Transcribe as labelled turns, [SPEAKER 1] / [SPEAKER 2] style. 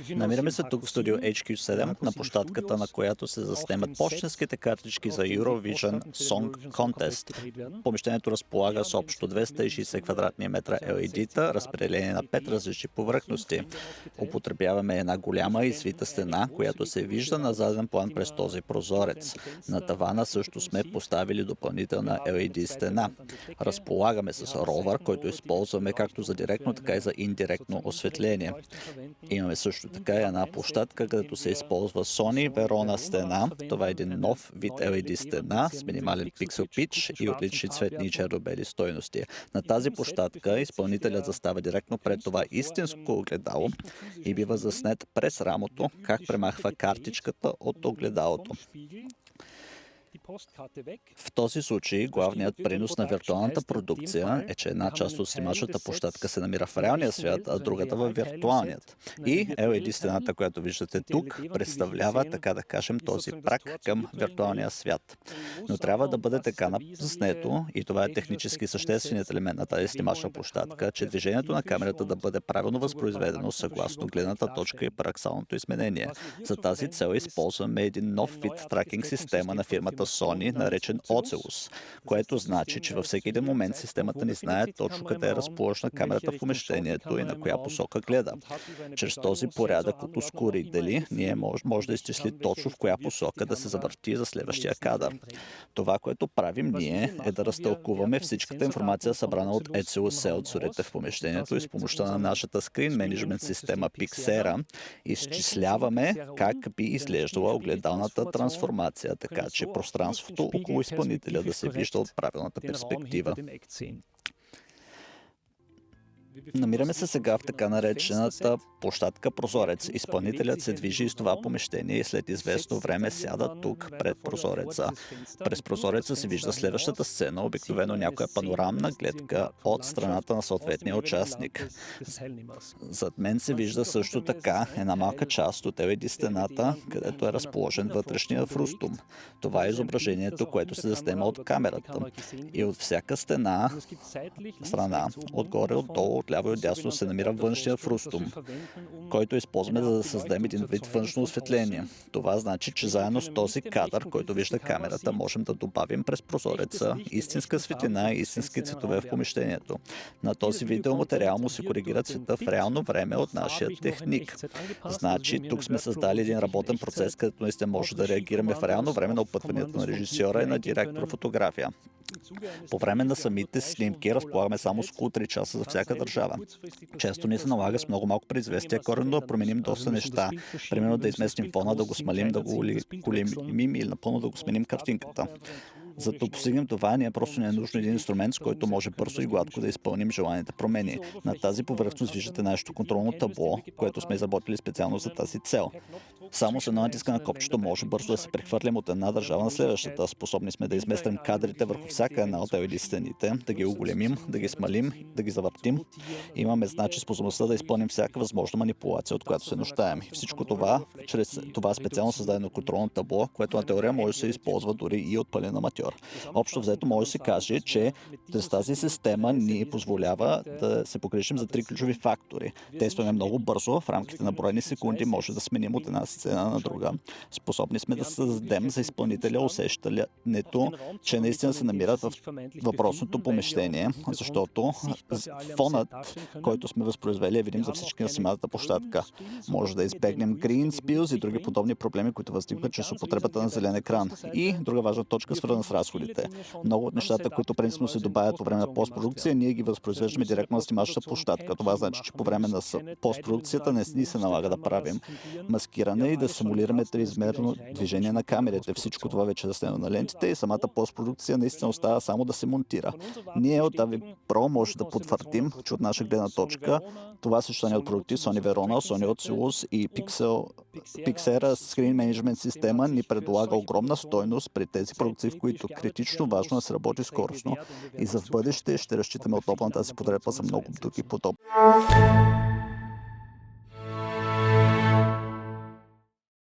[SPEAKER 1] Намираме се тук в студио HQ7, на площадката, на която се заснемат пощенските картички за Eurovision Song Contest. Помещението разполага с общо 260 квадратни метра LED-та, разпределени на 5 различни повърхности. Употребяваме една голяма и свита стена, която се вижда на заден план през този прозорец. На тавана също сме поставили допълнителна LED стена. Разполагаме с ровър, който използваме както за директно, така и за индиректно осветление. Имаме също така и една площадка, където се използва Sony Verona стена. Това е един нов вид LED стена с минимален пиксел пич и отлични цветни и черно-бели стойности. На тази площадка изпълнителят застава директно пред това истинско огледало и бива заснет през рамото, как премахва картичката от огледалото. В този случай главният принос на виртуалната продукция е, че една част от снимачната площадка се намира в реалния свят, а другата в виртуалният. И LED стената, която виждате тук, представлява, така да кажем, този праг към виртуалния свят. Но трябва да бъде така заснето, и това е технически същественият елемент на тази снимачна площадка, че движението на камерата да бъде правилно възпроизведено съгласно гледната точка и параксалното изменение. За тази цел използваме един нов вид тракинг система на фирмата Sony, наречен Oculus, което значи, че във всеки един момент системата ни знае точно къде е разположена камерата в помещението и на коя посока гледа. Чрез този порядък от ускорители ние може да изчисли точно в коя посока да се завърти за следващия кадър. Това, което правим ние, е да разтълкуваме всичката информация, събрана от Oculus сенсорите в помещението и с помощта на нашата Screen Management система Pixera изчисляваме как би изглеждала огледалната трансформация, така че пространството около изпълнителя да се вижда от правилната перспектива. Намираме се сега в така наречената площадка прозорец. Изпълнителят се движи из това помещение и след известно време сяда тук пред прозореца. През прозореца се вижда следващата сцена, обикновено някоя панорамна гледка от страната на съответния участник. Зад мен се вижда също така една малка част от LED стената, където е разположен вътрешния фрустум. Това е изображението, което се заснема от камерата. И от всяка страна, отгоре, отдолу, отляво и отдясно се намира външния фрустум, който използваме за да създадем един вид външно осветление. Това значи, че заедно с този кадър, който вижда камерата, можем да добавим през прозореца истинска светлина и истински цветове в помещението. На този видеоматериал му се коригира цвета в реално време от нашия техник. Значи, тук сме създали един работен процес, където наистина може да реагираме в реално време на опътванията на режисьора и на директора фотография. По време на самите снимки разполагаме само с около 3 часа за всяка държава. Често ни се налага с много малко предизвестие коренно да променим доста неща. Примерно да изместим фона, да го смалим, да го големим или напълно да го сменим картинката. За да постигнем това, ние просто не е нужно един инструмент, с който може бързо и гладко да изпълним желаните промени. На тази повърхност виждате нашето контролно табло, което сме изработили специално за тази цел. Само с едно натиска на копчето може бързо да се прехвърлим от една държава на следващата. Способни сме да изместим кадрите върху всяка една от LED стените, да ги оголемим, да ги смалим, да ги завъртим. Имаме, значи, способността да изпълним всяка възможна манипулация, от която се нуждаем. И всичко това чрез това специално създадено контролно табло, което на теория може да се използва дори и от пълен аматьор. Общо взето може да се каже, че през тази система ни позволява да се погрижим за 3 ключови фактори. Действаме много бързо, в рамките на броени секунди може да сменим от една сцена на друга. Способни сме да създадем за изпълнителя усещането, че наистина се намират в въпросното помещение, защото фонът, който сме възпроизвели, е видим за всички на самата площадка. Може да избегнем green spills и други подобни проблеми, които възникват чрез употребата на зелен екран. И друга важна точка, свързана с разходите. Много от нещата, които принципно се добавят по време на постпродукция, ние ги възпроизвеждаме директно на снимачната площадка. Това значи, че по време на постпродукцията не ни се налага да правим маскиране и да симулираме триизмерно движение на камерите. Всичко това вече е заснето на лентите и самата постпродукция наистина остава само да се монтира. Ние от AV Pro може да потвърдим, че от наша гледна точка това съчетание от продукти Sony Verona, Sony Oculus и Pixera Screen Management система ни предлага огромна стойност при тези продукции, в които критично важно да се работи скоростно и за в бъдеще ще разчитаме отново на тази подкрепа за много други подобни.